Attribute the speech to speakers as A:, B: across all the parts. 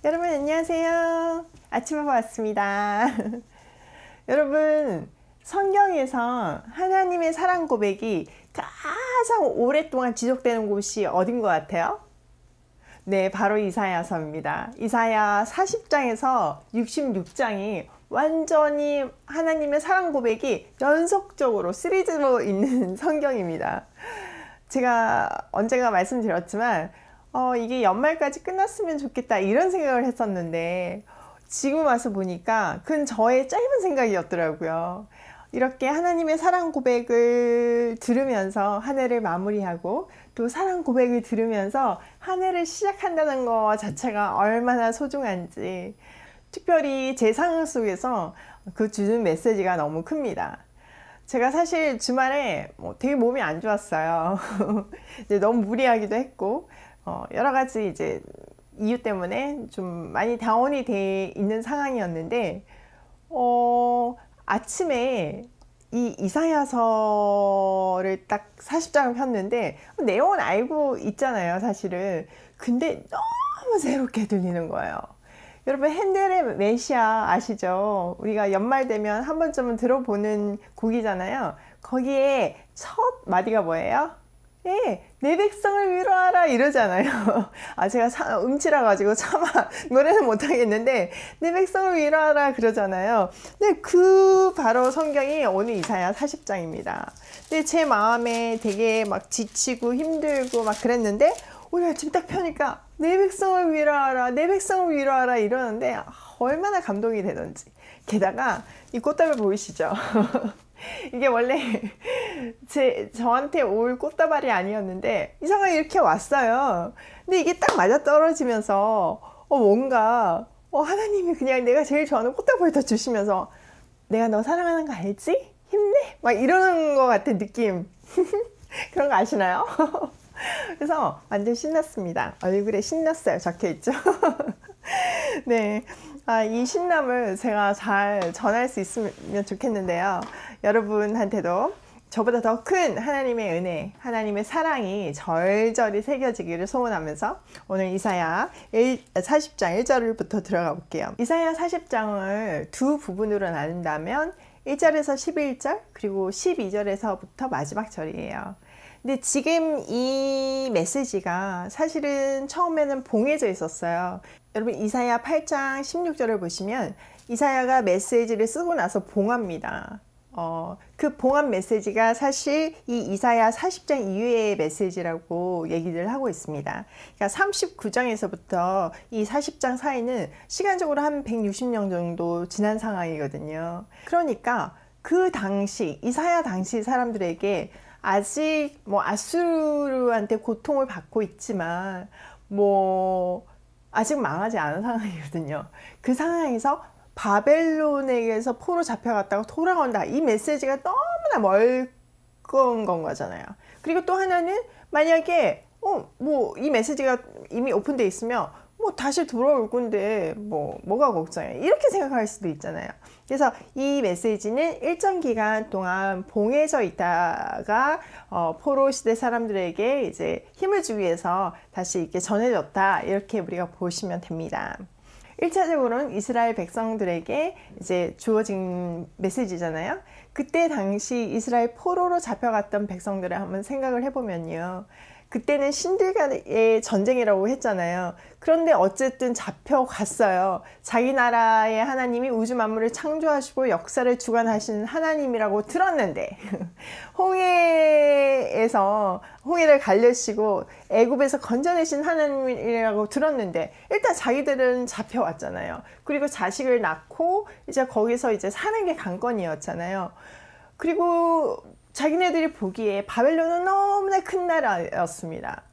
A: 여러분 안녕하세요. 아침에 왔습니다. 여러분 성경에서 하나님의 사랑 고백이 가장 오랫동안 지속되는 곳이 어딘 것 같아요? 네, 바로 이사야서입니다. 이사야 40장에서 66장이 완전히 하나님의 사랑 고백이 연속적으로 시리즈로 있는 성경입니다. 제가 언젠가 말씀드렸지만 이게 연말까지 끝났으면 좋겠다 이런 생각을 했었는데 지금 와서 보니까 그건 저의 짧은 생각이었더라고요. 이렇게 하나님의 사랑 고백을 들으면서 한 해를 마무리하고 또 사랑 고백을 들으면서 한 해를 시작한다는 것 자체가 얼마나 소중한지, 특별히 제 상황 속에서 그 주는 메시지가 너무 큽니다. 제가 사실 주말에 되게 몸이 안 좋았어요. 이제 너무 무리하기도 했고 여러 가지 이제 이유 때문에 좀 많이 다운이 돼 있는 상황이었는데 아침에 이 이사야서를 딱 40장을 폈는데 내용은 알고 있잖아요, 사실은. 근데 너무 새롭게 들리는 거예요. 여러분 핸델의 메시아 아시죠? 우리가 연말 되면 한 번쯤은 들어보는 곡이잖아요. 거기에 첫 마디가 뭐예요? 예, 내 백성을 위로하라 이러잖아요. 제가 음치라 가지고 차마 노래는 못하겠는데 내 백성을 위로하라 그러잖아요. 근데 그 바로 성경이 오늘 이사야 40장입니다. 근데 제 마음에 되게 막 지치고 힘들고 막 그랬는데 오늘 아침 딱 펴니까 내 백성을 위로하라, 내 백성을 위로하라 이러는데 얼마나 감동이 되던지. 게다가 이 꽃다발 보이시죠? 이게 원래 저한테 올 꽃다발이 아니었는데 이상하게 이렇게 왔어요. 근데 이게 딱 맞아 떨어지면서 뭔가 하나님이 그냥 내가 제일 좋아하는 꽃다발을 더 주시면서 내가 너 사랑하는 거 알지? 힘내? 막 이러는 것 같은 느낌. 그런 거 아시나요? 그래서 완전 신났습니다. 얼굴에 신났어요 적혀있죠. 네, 이 신남을 제가 잘 전할 수 있으면 좋겠는데요. 여러분한테도 저보다 더 큰 하나님의 은혜, 하나님의 사랑이 절절히 새겨지기를 소원하면서 오늘 이사야 40장 1절부터 들어가 볼게요. 이사야 40장을 두 부분으로 나눈다면 1절에서 11절 그리고 12절에서부터 마지막 절이에요. 근데 지금 이 메시지가 사실은 처음에는 봉해져 있었어요. 여러분 이사야 8장 16절을 보시면 이사야가 메시지를 쓰고 나서 봉합니다. 그 봉합 메시지가 사실 이 이사야 40장 이후의 메시지라고 얘기를 하고 있습니다. 그러니까 39장에서부터 이 40장 사이는 시간적으로 한 160년 정도 지난 상황이거든요. 그러니까 그 당시 이사야 당시 사람들에게 아직 아수르한테 고통을 받고 있지만 아직 망하지 않은 상황이거든요. 그 상황에서 바벨론에게서 포로 잡혀갔다가 돌아온다. 이 메시지가 너무나 멀건 건 거잖아요. 그리고 또 하나는 만약에 이 메시지가 이미 오픈돼 있으면 다시 돌아올 건데 뭐가 걱정해 이렇게 생각할 수도 있잖아요. 그래서 이 메시지는 일정 기간 동안 봉해져 있다가 포로 시대 사람들에게 이제 힘을 주기 위해서 다시 이렇게 전해졌다 이렇게 우리가 보시면 됩니다. 1차적으로는 이스라엘 백성들에게 이제 주어진 메시지잖아요. 그때 당시 이스라엘 포로로 잡혀갔던 백성들을 한번 생각을 해보면요. 그때는 신들과의 전쟁이라고 했잖아요. 그런데 어쨌든 잡혀갔어요. 자기 나라의 하나님이 우주 만물을 창조하시고 역사를 주관하시는 하나님이라고 들었는데 홍해를 갈려시고 애굽에서 건져내신 하나님이라고 들었는데 일단 자기들은 잡혀왔잖아요. 그리고 자식을 낳고 이제 거기서 이제 사는 게 관건이었잖아요. 그리고 자기네들이 보기에 바벨론은 너무나 큰 나라였습니다.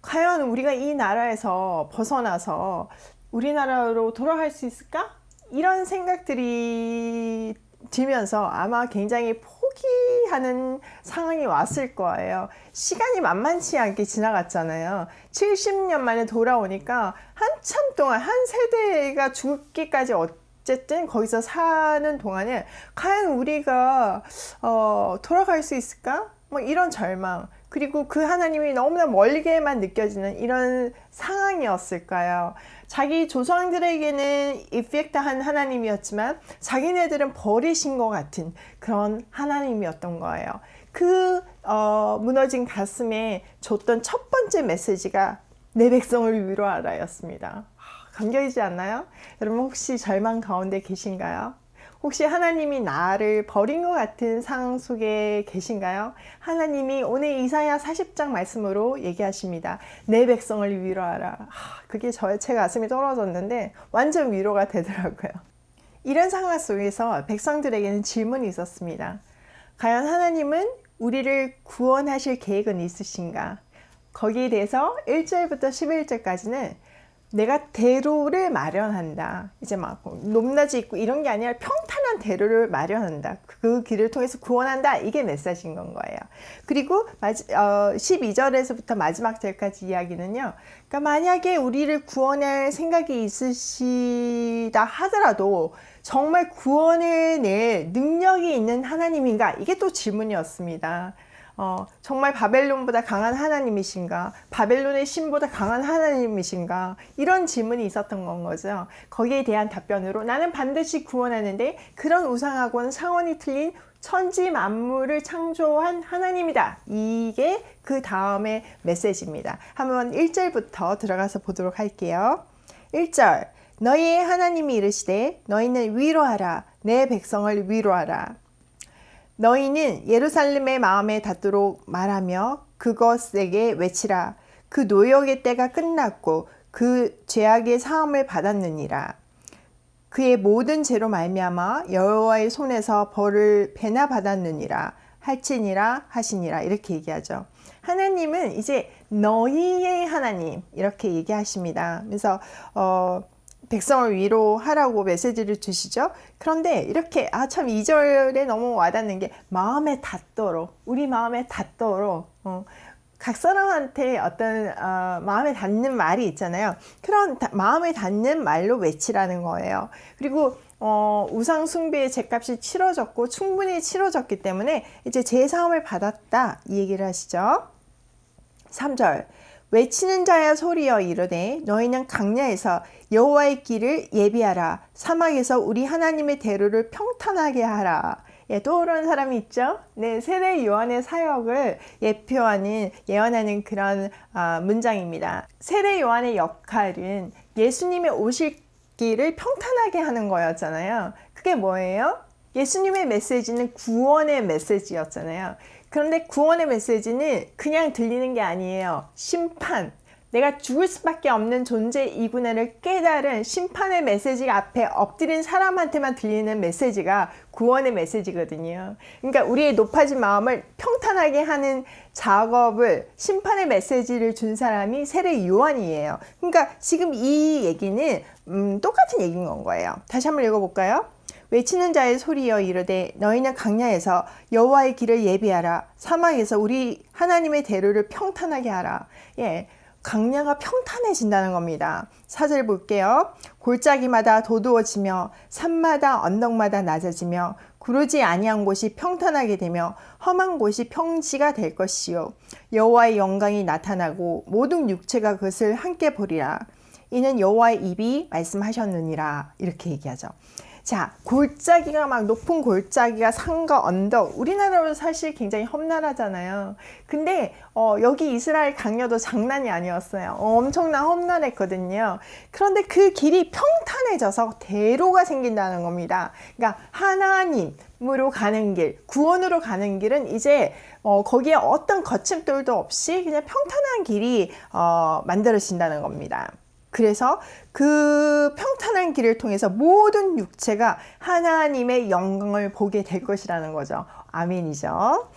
A: 과연 우리가 이 나라에서 벗어나서 우리나라로 돌아갈 수 있을까? 이런 생각들이 들면서 아마 굉장히 포기하는 상황이 왔을 거예요. 시간이 만만치 않게 지나갔잖아요. 70년 만에 돌아오니까 한참 동안 한 세대가 죽기까지 어쨌든 거기서 사는 동안에 과연 우리가 돌아갈 수 있을까? 이런 절망. 그리고 그 하나님이 너무나 멀게만 느껴지는 이런 상황이었을까요? 자기 조상들에게는 이펙트한 하나님이었지만 자기네들은 버리신 것 같은 그런 하나님이었던 거예요. 그 무너진 가슴에 줬던 첫 번째 메시지가 내 백성을 위로하라 였습니다. 감격이지 않나요? 여러분 혹시 절망 가운데 계신가요? 혹시 하나님이 나를 버린 것 같은 상황 속에 계신가요? 하나님이 오늘 이사야 40장 말씀으로 얘기하십니다. 내 백성을 위로하라. 그게 제 가슴이 떨어졌는데 완전 위로가 되더라고요. 이런 상황 속에서 백성들에게는 질문이 있었습니다. 과연 하나님은 우리를 구원하실 계획은 있으신가? 거기에 대해서 1절부터 11절까지는 내가 대로를 마련한다. 이제 막 높낮이 있고 이런 게 아니라 평탄한 대로를 마련한다. 그 길을 통해서 구원한다. 이게 메시지인 건 거예요. 그리고 12절에서부터 마지막 절까지 이야기는요. 그러니까 만약에 우리를 구원할 생각이 있으시다 하더라도 정말 구원을 낼 능력이 있는 하나님인가? 이게 또 질문이었습니다. 정말 바벨론보다 강한 하나님이신가? 바벨론의 신보다 강한 하나님이신가? 이런 질문이 있었던 건 거죠. 거기에 대한 답변으로 나는 반드시 구원하는데 그런 우상하고는 차원이 틀린 천지 만물을 창조한 하나님이다. 이게 그 다음의 메시지입니다. 한번 1절부터 들어가서 보도록 할게요. 1절 너희의 하나님이 이르시되 너희는 위로하라. 내 백성을 위로하라. 너희는 예루살렘의 마음에 닿도록 말하며 그것에게 외치라. 그 노역의 때가 끝났고 그 죄악의 사함을 받았느니라. 그의 모든 죄로 말미암아 여호와의 손에서 벌을 배나 받았느니라. 할지니라 하시니라. 이렇게 얘기하죠. 하나님은 이제 너희의 하나님 이렇게 얘기하십니다. 그래서 백성을 위로하라고 메시지를 주시죠. 그런데 이렇게 참 2절에 너무 와닿는 게 마음에 닿도록 우리 마음에 닿도록 각 사람한테 어떤 마음에 닿는 말이 있잖아요. 그런 마음에 닿는 말로 외치라는 거예요. 그리고 우상 숭배의 죄값이 치러졌고 충분히 치러졌기 때문에 이제 제사함을 받았다 이 얘기를 하시죠. 3절 외치는 자야 소리여 이르되 너희는 강야에서 여호와의 길을 예비하라. 사막에서 우리 하나님의 대로를 평탄하게 하라. 떠오르는 사람이 있죠? 네, 세례 요한의 사역을 예언하는 그런 문장입니다. 세례 요한의 역할은 예수님의 오실 길을 평탄하게 하는 거였잖아요. 그게 뭐예요? 예수님의 메시지는 구원의 메시지였잖아요. 그런데 구원의 메시지는 그냥 들리는 게 아니에요. 심판. 내가 죽을 수밖에 없는 존재이구나를 깨달은 심판의 메시지 앞에 엎드린 사람한테만 들리는 메시지가 구원의 메시지거든요. 그러니까 우리의 높아진 마음을 평탄하게 하는 작업을 심판의 메시지를 준 사람이 세례 요한이에요. 그러니까 지금 이 얘기는 똑같은 얘기인 건 거예요. 다시 한번 읽어볼까요? 외치는 자의 소리여 이르되 너희는 강야에서 여호와의 길을 예비하라. 사막에서 우리 하나님의 대로를 평탄하게 하라. 강야가 평탄해진다는 겁니다. 4절 볼게요. 골짜기마다 도두어지며 산마다 언덕마다 낮아지며 구르지 아니한 곳이 평탄하게 되며 험한 곳이 평지가 될 것이요 여호와의 영광이 나타나고 모든 육체가 그것을 함께 보리라. 이는 여호와의 입이 말씀하셨느니라. 이렇게 얘기하죠. 자, 골짜기가 막 높은 골짜기가 산과 언덕, 우리나라로 사실 굉장히 험난하잖아요. 근데 여기 이스라엘 강야도 장난이 아니었어요. 엄청난 험난했거든요. 그런데 그 길이 평탄해져서 대로가 생긴다는 겁니다. 그러니까 하나님으로 가는 길, 구원으로 가는 길은 이제 거기에 어떤 거침돌도 없이 그냥 평탄한 길이 만들어진다는 겁니다. 그래서 그 평탄한 길을 통해서 모든 육체가 하나님의 영광을 보게 될 것이라는 거죠. 아멘이죠.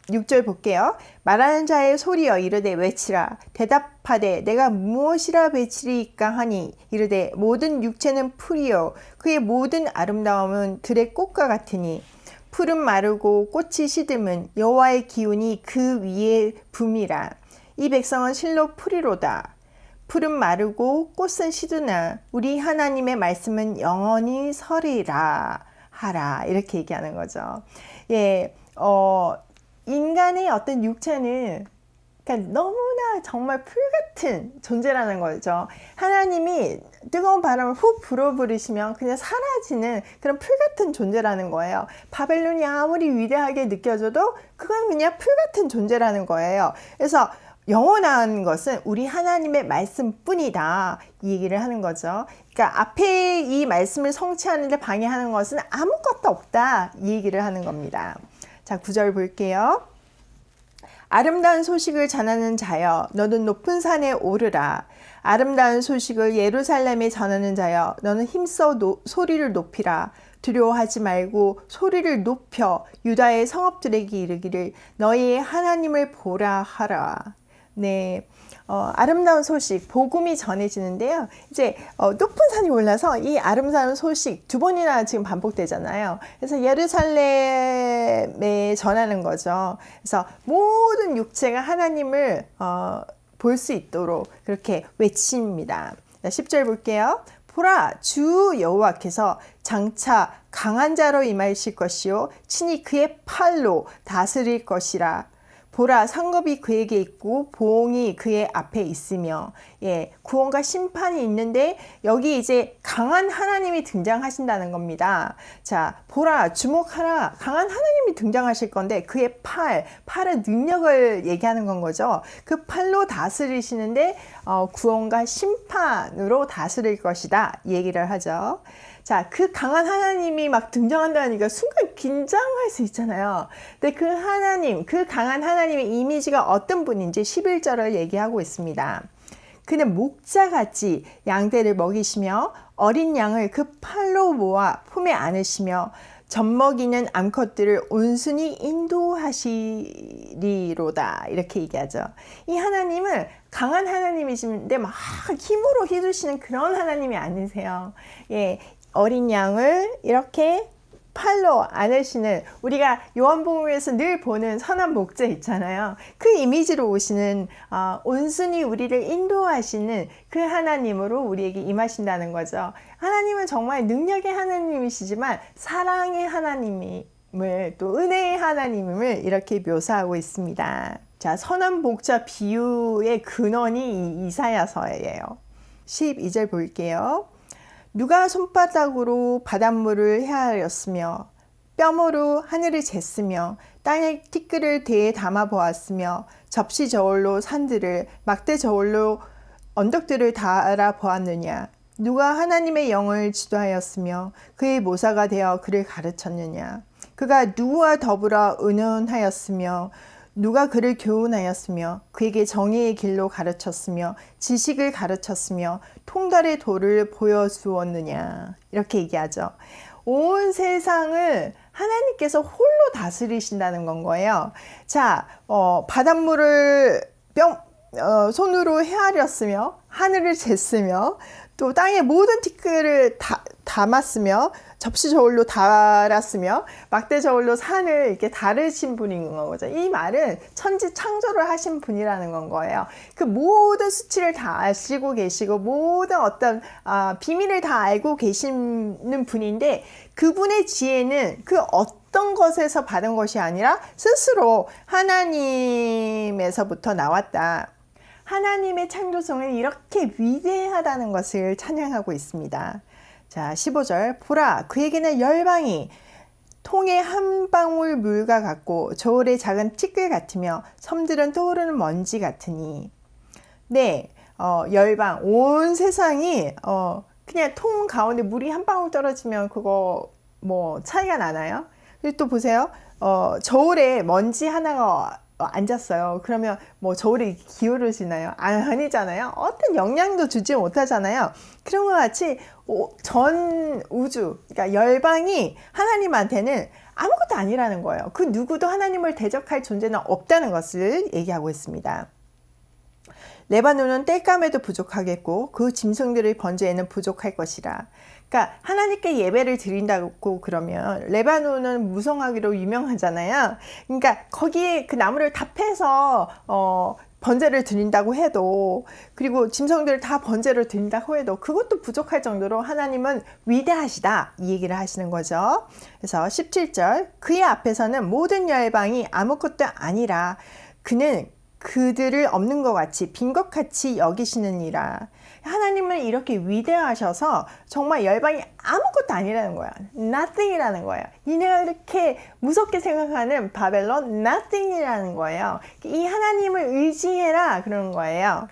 A: 6절 볼게요. 말하는 자의 소리여 이르되 외치라. 대답하되 내가 무엇이라 외치리이까 하니 이르되 모든 육체는 풀이요 그의 모든 아름다움은 들의 꽃과 같으니 풀은 마르고 꽃이 시듬은 여호와의 기운이 그 위에 붐이라. 이 백성은 실로 풀이로다. 풀은 마르고 꽃은 시드나 우리 하나님의 말씀은 영원히 서리라 하라. 이렇게 얘기하는 거죠. 인간의 어떤 육체는 그러니까 너무나 정말 풀같은 존재라는 거죠. 하나님이 뜨거운 바람을 훅 불어버리시면 그냥 사라지는 그런 풀같은 존재라는 거예요. 바벨론이 아무리 위대하게 느껴져도 그건 그냥 풀같은 존재라는 거예요. 그래서 영원한 것은 우리 하나님의 말씀뿐이다, 이 얘기를 하는 거죠. 그러니까 앞에 이 말씀을 성취하는 데 방해하는 것은 아무것도 없다, 이 얘기를 하는 겁니다. 자, 9절 볼게요. 아름다운 소식을 전하는 자여, 너는 높은 산에 오르라. 아름다운 소식을 예루살렘에 전하는 자여, 너는 힘써 소리를 높이라. 두려워하지 말고 소리를 높여 유다의 성읍들에게 이르기를 너희의 하나님을 보라 하라. 네, 아름다운 소식, 복음이 전해지는데요. 이제 높은 산에 올라서 이 아름다운 소식 두 번이나 지금 반복되잖아요. 그래서 예루살렘에 전하는 거죠. 그래서 모든 육체가 하나님을 볼 수 있도록 그렇게 외칩니다. 10절 볼게요. 보라, 주 여호와께서 장차 강한 자로 임하실 것이요 친히 그의 팔로 다스릴 것이라. 보라, 상급이 그에게 있고 보응이 그의 앞에 있으며, 예, 구원과 심판이 있는데 여기 이제 강한 하나님이 등장하신다는 겁니다. 자, 보라, 주목하라. 강한 하나님이 등장하실 건데 그의 팔의 능력을 얘기하는 건 거죠. 그 팔로 다스리시는데 구원과 심판으로 다스릴 것이다, 이 얘기를 하죠. 자, 그 강한 하나님이 막 등장한다니까 순간 긴장할 수 있잖아요. 근데 그 하나님, 그 강한 하나님의 이미지가 어떤 분인지 11절을 얘기하고 있습니다. 그는 목자같이 양떼를 먹이시며 어린 양을 그 팔로 모아 품에 안으시며 젖먹이는 암컷들을 온순히 인도하시리로다, 이렇게 얘기하죠. 이 하나님은 강한 하나님이신데 막 힘으로 휘두르시는 그런 하나님이 아니세요. 예, 어린 양을 이렇게 팔로 안으시는, 우리가 요한복음에서 늘 보는 선한 목자 있잖아요. 그 이미지로 오시는 온순히 우리를 인도하시는 그 하나님으로 우리에게 임하신다는 거죠. 하나님은 정말 능력의 하나님이시지만 사랑의 하나님을, 또 은혜의 하나님을 이렇게 묘사하고 있습니다. 자, 선한 목자 비유의 근원이 이 이사야서예요. 12절 볼게요. 누가 손바닥으로 바닷물을 헤아렸으며 뼘으로 하늘을 쟀으며 땅의 티끌을 대에 담아 보았으며 접시 저울로 산들을 막대 저울로 언덕들을 달아 보았느냐. 누가 하나님의 영을 지도하였으며 그의 모사가 되어 그를 가르쳤느냐. 그가 누구와 더불어 의논하였으며 누가 그를 교훈하였으며 그에게 정의의 길로 가르쳤으며 지식을 가르쳤으며 통달의 도를 보여주었느냐, 이렇게 얘기하죠. 온 세상을 하나님께서 홀로 다스리신다는 건 거예요. 자, 바닷물을 손으로 헤아렸으며 하늘을 쟀으며 또 땅의 모든 티끌을 담았으며 접시 저울로 달았으며 막대 저울로 산을 이렇게 다르신 분인 거죠. 이 말은 천지 창조를 하신 분이라는 건 거예요. 그 모든 수치를 다 아시고 계시고 모든 어떤 비밀을 다 알고 계시는 분인데, 그분의 지혜는 그 어떤 것에서 받은 것이 아니라 스스로 하나님에서부터 나왔다. 하나님의 창조성은 이렇게 위대하다는 것을 찬양하고 있습니다. 자, 15절. 보라, 그에게는 열방이 통의 한 방울 물과 같고 저울의 작은 티끌 같으며 섬들은 떠오르는 먼지 같으니. 네, 열방, 온 세상이 그냥 통 가운데 물이 한 방울 떨어지면 그거 뭐 차이가 나나요? 그리고 또 보세요. 저울에 먼지 하나가 앉았어요. 그러면 뭐 저울이 기울어지나요? 아니잖아요. 어떤 영향도 주지 못하잖아요. 그런 것 같이 전 우주, 그러니까 열방이 하나님한테는 아무것도 아니라는 거예요. 그 누구도 하나님을 대적할 존재는 없다는 것을 얘기하고 있습니다. 레바논은 땔감에도 부족하겠고 그 짐승들의 번제에는 부족할 것이라. 그러니까 하나님께 예배를 드린다고 그러면 레바논은 무성하기로 유명하잖아요. 그러니까 거기에 그 나무를 다 패서 번제를 드린다고 해도, 그리고 짐승들을 다 번제를 드린다고 해도 그것도 부족할 정도로 하나님은 위대하시다, 이 얘기를 하시는 거죠. 그래서 17절. 그의 앞에서는 모든 열방이 아무것도 아니라 그는 그들을 없는 것 같이 빈 것 같이 여기시느니라. 하나님은 이렇게 위대하셔서 정말 열방이 아무것도 아니라는 거야. nothing이라는 거예요. 니네가 이렇게 무섭게 생각하는 바벨론 nothing이라는 거예요. 이 하나님을 의지해라 그러는 거예요.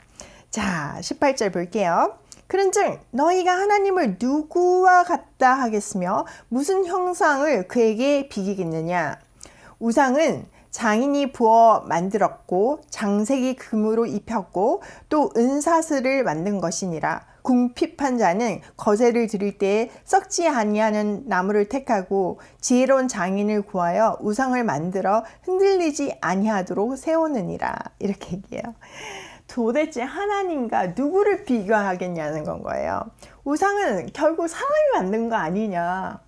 A: 자, 18절 볼게요. 그런즉 너희가 하나님을 누구와 같다 하겠으며 무슨 형상을 그에게 비기겠느냐. 우상은 장인이 부어 만들었고 장색이 금으로 입혔고 또 은사슬을 만든 것이니라. 궁핍한 자는 거제를 드릴 때에 썩지 아니하는 나무를 택하고 지혜로운 장인을 구하여 우상을 만들어 흔들리지 아니하도록 세우느니라. 이렇게 얘기해요. 도대체 하나님과 누구를 비교하겠냐는 건 거예요. 우상은 결국 사람이 만든 거 아니냐.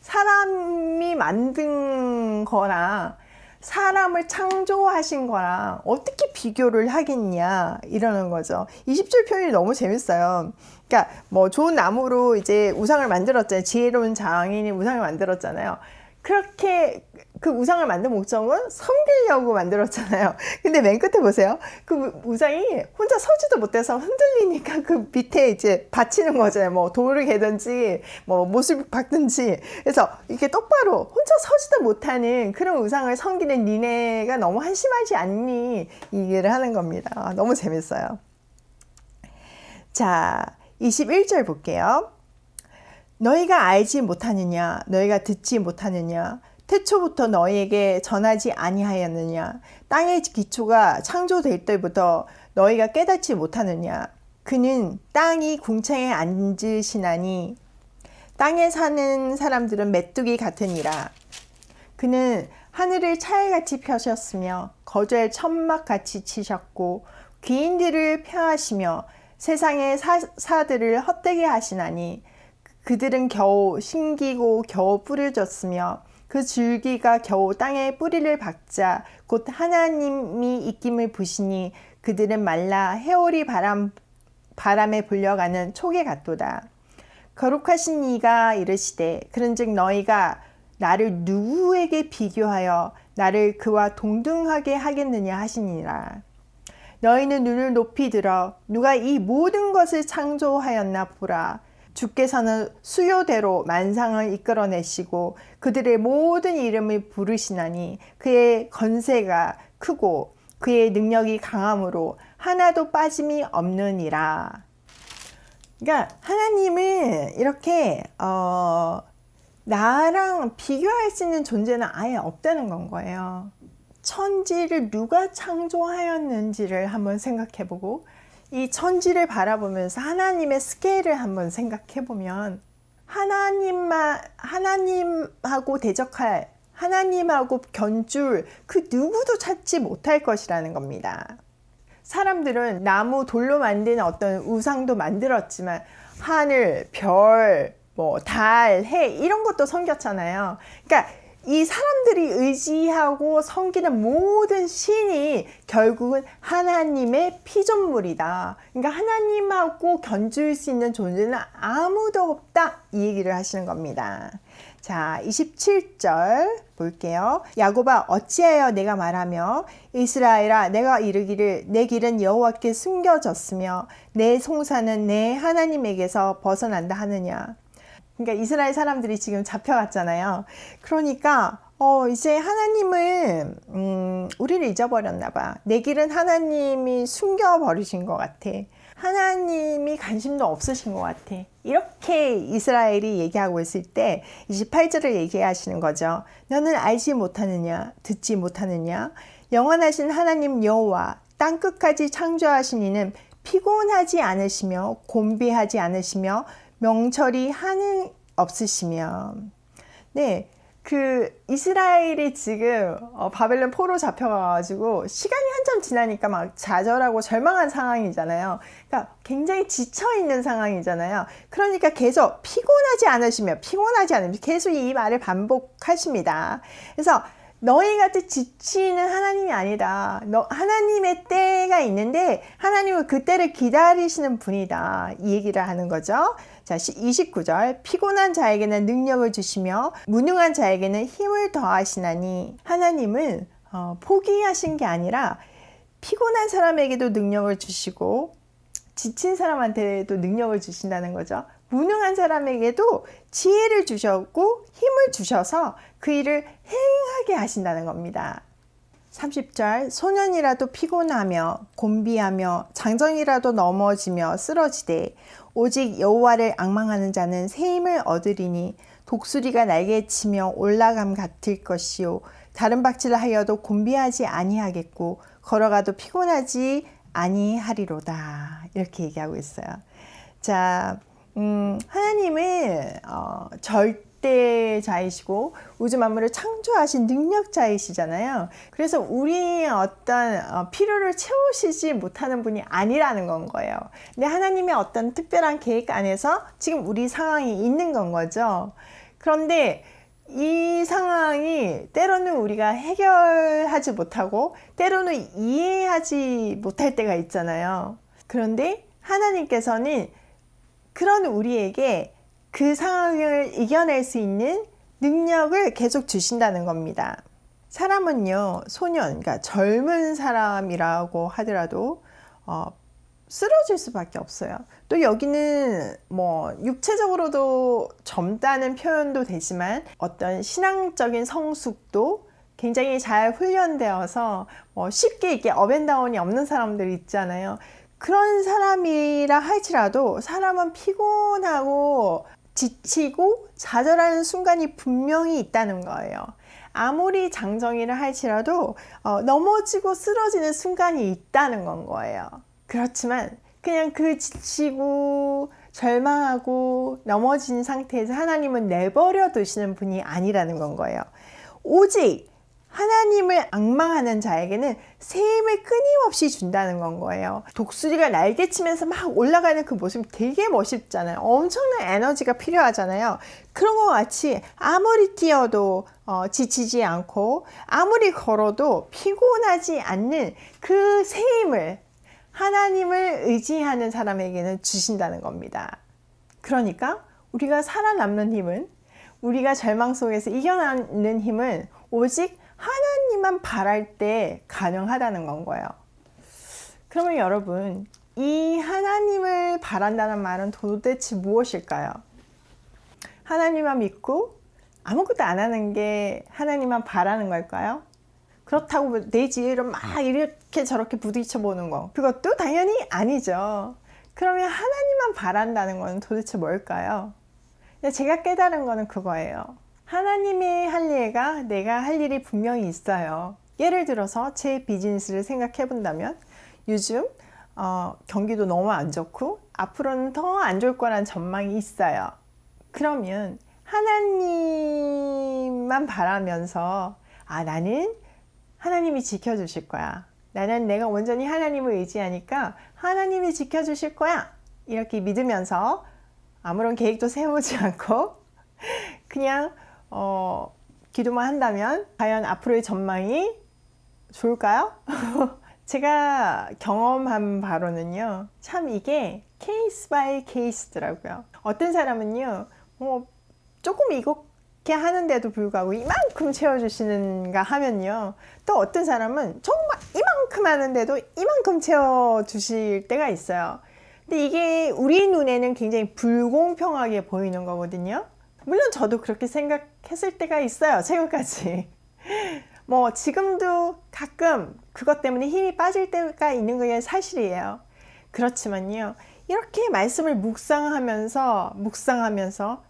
A: 사람이 만든 거랑 사람을 창조하신 거랑 어떻게 비교를 하겠냐 이러는 거죠. 20절 표현이 너무 재밌어요. 그러니까 뭐 좋은 나무로 이제 우상을 만들었잖아요. 지혜로운 장인이 우상을 만들었잖아요. 그렇게 그 우상을 만든 목적은 섬기려고 만들었잖아요. 근데 맨 끝에 보세요. 그 우상이 혼자 서지도 못해서 흔들리니까 그 밑에 이제 받치는 거잖아요. 뭐 돌을 개든지 뭐 못을 박든지. 그래서 이렇게 똑바로 혼자 서지도 못하는 그런 우상을 섬기는 니네가 너무 한심하지 않니? 이 얘기를 하는 겁니다. 너무 재밌어요. 자, 21절 볼게요. 너희가 알지 못하느냐, 너희가 듣지 못하느냐, 태초부터 너희에게 전하지 아니하였느냐, 땅의 기초가 창조될 때부터 너희가 깨닫지 못하느냐. 그는 땅이 궁창에 앉으시나니 땅에 사는 사람들은 메뚜기 같으니라. 그는 하늘을 차일같이 펴셨으며 거저에 천막같이 치셨고 귀인들을 펴하시며 세상의 사들을 헛되게 하시나니 그들은 겨우 심기고 겨우 뿌려 졌으며 그 줄기가 겨우 땅에 뿌리를 박자 곧 하나님이 입김을 부시니 그들은 말라 해오리 바람에 불려가는 촉에 같도다. 거룩하신 이가 이르시되 그런즉 너희가 나를 누구에게 비교하여 나를 그와 동등하게 하겠느냐 하시니라. 너희는 눈을 높이 들어 누가 이 모든 것을 창조하였나 보라. 주께서는 수요대로 만상을 이끌어내시고 그들의 모든 이름을 부르시나니 그의 건세가 크고 그의 능력이 강함으로 하나도 빠짐이 없느니라. 그러니까 하나님은 이렇게 나랑 비교할 수 있는 존재는 아예 없다는 건 거예요. 천지를 누가 창조하였는지를 한번 생각해보고 이 천지를 바라보면서 하나님의 스케일을 한번 생각해보면 하나님하고 대적할, 하나님하고 견줄 그 누구도 찾지 못할 것이라는 겁니다. 사람들은 나무, 돌로 만든 어떤 우상도 만들었지만 하늘, 별, 뭐 달, 해 이런 것도 섬겼잖아요. 그러니까 이 사람들이 의지하고 섬기는 모든 신이 결국은 하나님의 피조물이다. 그러니까 하나님하고 견줄 수 있는 존재는 아무도 없다. 이 얘기를 하시는 겁니다. 자, 27절 볼게요. 야곱아 어찌하여 내가 말하며 이스라엘아 내가 이르기를 내 길은 여호와께 숨겨졌으며 내 송사는 내 하나님에게서 벗어난다 하느냐. 그러니까 이스라엘 사람들이 지금 잡혀갔잖아요. 그러니까 이제 하나님은 우리를 잊어버렸나 봐. 내 길은 하나님이 숨겨버리신 것 같아. 하나님이 관심도 없으신 것 같아. 이렇게 이스라엘이 얘기하고 있을 때 28절을 얘기하시는 거죠. 너는 알지 못하느냐, 듣지 못하느냐. 영원하신 하나님 여호와 땅끝까지 창조하신 이는 피곤하지 않으시며 곤비하지 않으시며 명철이 한이 없으시며. 네, 그 이스라엘이 지금 바벨론 포로 잡혀가지고 시간이 한참 지나니까 막 좌절하고 절망한 상황이잖아요. 그러니까 굉장히 지쳐있는 상황이잖아요. 그러니까 계속 피곤하지 않으시며 계속 이 말을 반복하십니다. 그래서 너희같이 지치는 하나님이 아니다. 하나님의 때가 있는데 하나님은 그 때를 기다리시는 분이다. 이 얘기를 하는 거죠. 자, 29절 피곤한 자에게는 능력을 주시며 무능한 자에게는 힘을 더하시나니. 하나님은 포기하신 게 아니라 피곤한 사람에게도 능력을 주시고 지친 사람한테도 능력을 주신다는 거죠. 무능한 사람에게도 지혜를 주셨고 힘을 주셔서 그 일을 행하게 하신다는 겁니다. 30절 소년이라도 피곤하며 곤비하며 장정이라도 넘어지며 쓰러지되 오직 여호와를 앙망하는 자는 새 힘을 얻으리니 독수리가 날개치며 올라감 같을 것이요 다른 박질을 하여도 곤비하지 아니하겠고 걸어가도 피곤하지 아니하리로다. 이렇게 얘기하고 있어요. 자, 하나님은 절대자이시고 우주 만물을 창조하신 능력자이시잖아요. 그래서 우리의 어떤 필요를 채우시지 못하는 분이 아니라는 건 거예요. 근데 하나님의 어떤 특별한 계획 안에서 지금 우리 상황이 있는 건 거죠. 그런데 이 상황이 때로는 우리가 해결하지 못하고 때로는 이해하지 못할 때가 있잖아요. 그런데 하나님께서는 그런 우리에게 그 상황을 이겨낼 수 있는 능력을 계속 주신다는 겁니다. 사람은요, 소년, 그러니까 젊은 사람이라고 하더라도 쓰러질 수밖에 없어요. 또 여기는 뭐 육체적으로도 젊다는 표현도 되지만 어떤 신앙적인 성숙도 굉장히 잘 훈련되어서 쉽게 이렇게 업앤다운이 없는 사람들 있잖아요. 그런 사람이라 할지라도 사람은 피곤하고 지치고 좌절하는 순간이 분명히 있다는 거예요. 아무리 장정이라 할지라도 넘어지고 쓰러지는 순간이 있다는 건 거예요. 그렇지만 그냥 그 지치고 절망하고 넘어진 상태에서 하나님은 내버려 두시는 분이 아니라는 건 거예요. 오직 하나님을 앙망하는 자에게는 새 힘을 끊임없이 준다는 건 거예요. 독수리가 날개치면서 막 올라가는 그 모습이 되게 멋있잖아요. 엄청난 에너지가 필요하잖아요. 그런 것 같이 아무리 뛰어도 지치지 않고 아무리 걸어도 피곤하지 않는 그 새 힘을 하나님을 의지하는 사람에게는 주신다는 겁니다. 그러니까 우리가 살아남는 힘은, 우리가 절망 속에서 이겨내는 힘은 오직 하나님만 바랄 때 가능하다는 건 거예요. 그러면 여러분, 이 하나님을 바란다는 말은 도대체 무엇일까요? 하나님만 믿고 아무것도 안 하는 게 하나님만 바라는 걸까요? 그렇다고 내 지혜로 막 이렇게 저렇게 부딪혀 보는 거, 그것도 당연히 아니죠. 그러면 하나님만 바란다는 건 도대체 뭘까요? 제가 깨달은 거는 그거예요. 하나님의 할 일과 내가 할 일이 분명히 있어요. 예를 들어서 제 비즈니스를 생각해 본다면 요즘 경기도 너무 안 좋고 앞으로는 더 안 좋을 거란 전망이 있어요. 그러면 하나님만 바라면서 나는 하나님이 지켜주실 거야. 나는 내가 온전히 하나님을 의지하니까 하나님이 지켜주실 거야. 이렇게 믿으면서 아무런 계획도 세우지 않고 그냥 기도만 한다면 과연 앞으로의 전망이 좋을까요? 제가 경험한 바로는요, 참 이게 케이스 바이 케이스더라고요. 어떤 사람은요, 조금 이렇게 하는데도 불구하고 이만큼 채워주시는가 하면요, 또 어떤 사람은 정말 이만큼 하는데도 이만큼 채워주실 때가 있어요. 근데 이게 우리 눈에는 굉장히 불공평하게 보이는 거거든요. 물론 저도 그렇게 생각했을 때가 있어요, 최근까지. 지금도 가끔 그것 때문에 힘이 빠질 때가 있는 게 사실이에요. 그렇지만요, 이렇게 말씀을 묵상하면서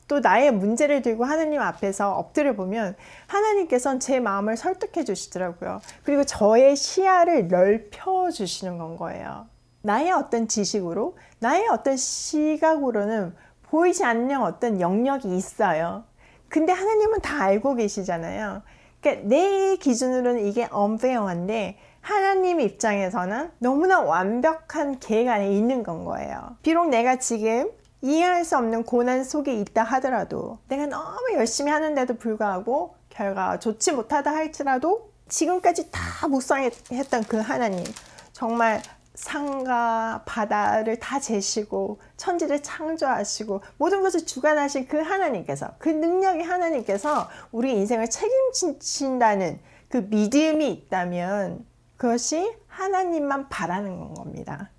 A: 또 나의 문제를 들고 하나님 앞에서 엎드려 보면 하나님께서는 제 마음을 설득해 주시더라고요. 그리고 저의 시야를 넓혀 주시는 건 거예요. 나의 어떤 지식으로, 나의 어떤 시각으로는 보이지 않는 어떤 영역이 있어요. 근데 하나님은 다 알고 계시잖아요. 그러니까 내 기준으로는 이게 unfair한데 하나님 입장에서는 너무나 완벽한 계획 안에 있는 건 거예요. 비록 내가 지금 이해할 수 없는 고난 속에 있다 하더라도, 내가 너무 열심히 하는데도 불구하고 결과가 좋지 못하다 할지라도 지금까지 다 묵상했던 그 하나님, 정말 산과 바다를 다 재시고 천지를 창조하시고 모든 것을 주관하신 그 하나님께서, 그 능력의 하나님께서 우리 인생을 책임지신다는 그 믿음이 있다면 그것이 하나님만 바라는 겁니다.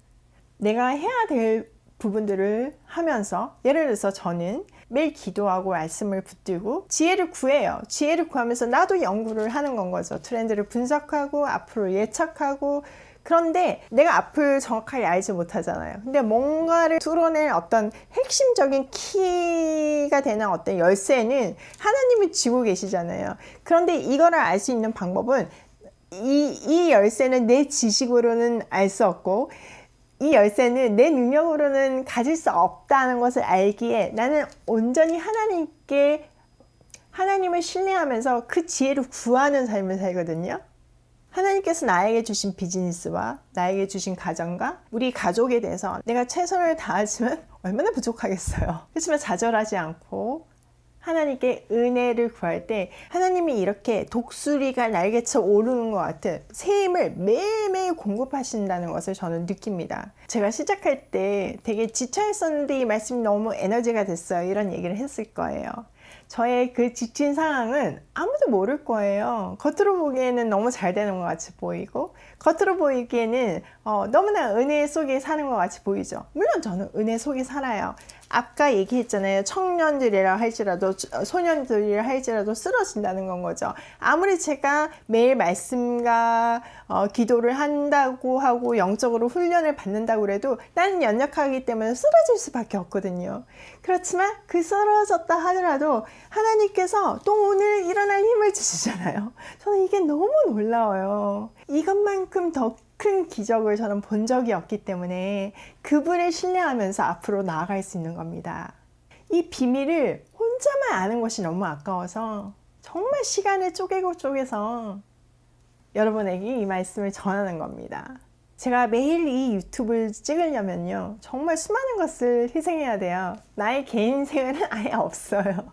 A: 내가 해야 될 부분들을 하면서, 예를 들어서 저는 매일 기도하고 말씀을 붙들고 지혜를 구해요. 지혜를 구하면서 나도 연구를 하는 건 거죠. 트렌드를 분석하고 앞으로 예측하고. 그런데 내가 앞을 정확하게 알지 못하잖아요. 근데 뭔가를 뚫어낼 어떤 핵심적인 키가 되는 어떤 열쇠는 하나님이 쥐고 계시잖아요. 그런데 이거를 알 수 있는 방법은 이 열쇠는 내 지식으로는 알 수 없고, 이 열쇠는 내 능력으로는 가질 수 없다는 것을 알기에 나는 온전히 하나님을 신뢰하면서 그 지혜를 구하는 삶을 살거든요. 하나님께서 나에게 주신 비즈니스와 나에게 주신 가정과 우리 가족에 대해서 내가 최선을 다하지만 얼마나 부족하겠어요. 그렇지만 좌절하지 않고 하나님께 은혜를 구할 때 하나님이 이렇게 독수리가 날개쳐 오르는 것 같은 새 힘을 매일매일 공급하신다는 것을 저는 느낍니다. 제가 시작할 때 되게 지쳐있었는데 이 말씀이 너무 에너지가 됐어요. 이런 얘기를 했을 거예요. 저의 그 지친 상황은 아무도 모를 거예요. 겉으로 보기에는 너무 잘 되는 것 같이 보이고, 겉으로 보이기에는 너무나 은혜 속에 사는 것 같이 보이죠. 물론 저는 은혜 속에 살아요. 아까 얘기했잖아요. 청년들이라 할지라도 소년들이라 할지라도 쓰러진다는 건 거죠. 아무리 제가 매일 말씀과 기도를 한다고 하고 영적으로 훈련을 받는다고 해도 나는 연약하기 때문에 쓰러질 수밖에 없거든요. 그렇지만 그 쓰러졌다 하더라도 하나님께서 또 오늘 일어날 힘을 주시잖아요. 저는 이게 너무 놀라워요. 이것만큼 더 큰 기적을 저는 본 적이 없기 때문에 그분을 신뢰하면서 앞으로 나아갈 수 있는 겁니다. 이 비밀을 혼자만 아는 것이 너무 아까워서 정말 시간을 쪼개서 여러분에게 이 말씀을 전하는 겁니다. 제가 매일 이 유튜브를 찍으려면요, 정말 수많은 것을 희생해야 돼요. 나의 개인 생활은 아예 없어요.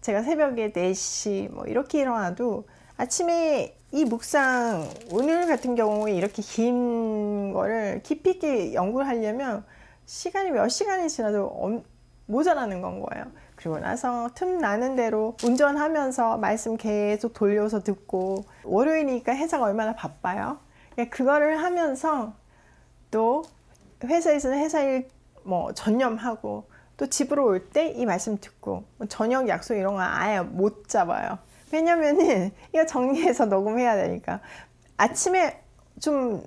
A: 제가 새벽에 4시 뭐 이렇게 일어나도 아침에 이 묵상, 오늘 같은 경우에 이렇게 긴 거를 깊이 있게 연구를 하려면 시간이 몇 시간이 지나도 모자라는 건 거예요. 그리고 나서 틈 나는 대로 운전하면서 말씀 계속 돌려서 듣고, 월요일이니까 회사가 얼마나 바빠요. 그거를 하면서 또 회사에서는 회사일 뭐 전념하고, 또 집으로 올 때 이 말씀 듣고, 저녁 약속 이런 거 아예 못 잡아요. 왜냐면은 이거 정리해서 녹음해야 되니까 아침에 좀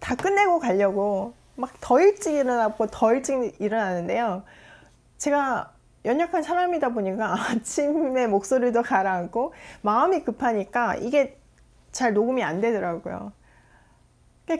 A: 다 끝내고 가려고 막 더 일찍 일어나고 더 일찍 일어나는데요. 제가 연약한 사람이다 보니까 아침에 목소리도 가라앉고 마음이 급하니까 이게 잘 녹음이 안 되더라고요.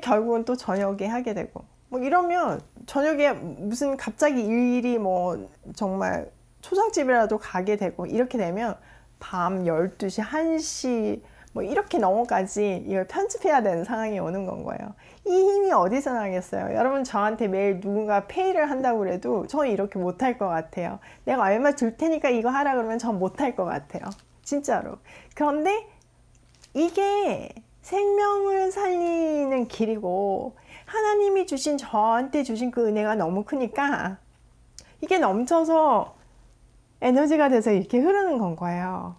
A: 결국은 또 저녁에 하게 되고, 뭐 이러면 저녁에 무슨 갑자기 일이 뭐 정말 초상집이라도 가게 되고, 이렇게 되면 밤 12시, 1시 뭐 이렇게 넘어까지 이걸 편집해야 되는 상황이 오는 건 거예요. 이 힘이 어디서 나겠어요? 여러분, 저한테 매일 누군가 페이를 한다고 해도 저는 이렇게 못할 것 같아요. 내가 얼마 줄 테니까 이거 하라 그러면 전 못할 것 같아요. 진짜로. 그런데 이게 생명을 살리는 길이고, 하나님이 주신, 저한테 주신 그 은혜가 너무 크니까 이게 넘쳐서 에너지가 돼서 이렇게 흐르는 건 거예요.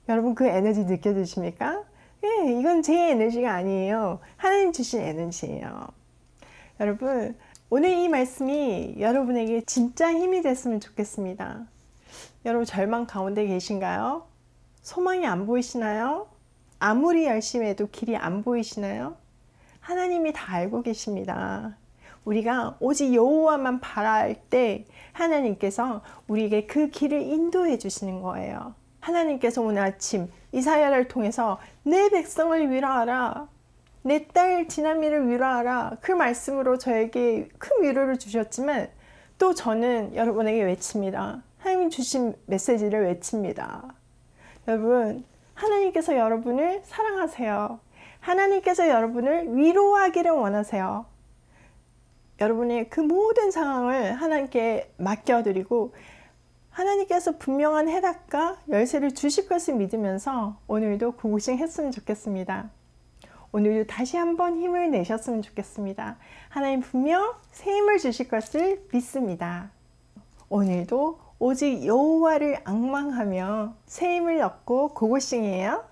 A: 여러분, 그 에너지 느껴지십니까? 예, 이건 제 에너지가 아니에요. 하나님 주신 에너지예요. 여러분, 오늘 이 말씀이 여러분에게 진짜 힘이 됐으면 좋겠습니다. 여러분, 절망 가운데 계신가요? 소망이 안 보이시나요? 아무리 열심히 해도 길이 안 보이시나요? 하나님이 다 알고 계십니다. 우리가 오직 여호와만 바랄 때 하나님께서 우리에게 그 길을 인도해 주시는 거예요. 하나님께서 오늘 아침 이사야를 통해서 내 백성을 위로하라, 내 딸 지나미를 위로하라, 그 말씀으로 저에게 큰 위로를 주셨지만, 또 저는 여러분에게 외칩니다. 하나님 주신 메시지를 외칩니다. 여러분, 하나님께서 여러분을 사랑하세요. 하나님께서 여러분을 위로하기를 원하세요. 여러분의 그 모든 상황을 하나님께 맡겨드리고, 하나님께서 분명한 해답과 열쇠를 주실 것을 믿으면서 오늘도 고고싱 했으면 좋겠습니다. 오늘도 다시 한번 힘을 내셨으면 좋겠습니다. 하나님 분명 새 힘을 주실 것을 믿습니다. 오늘도 오직 여호와를 앙망하며 새 힘을 얻고 고고싱이에요.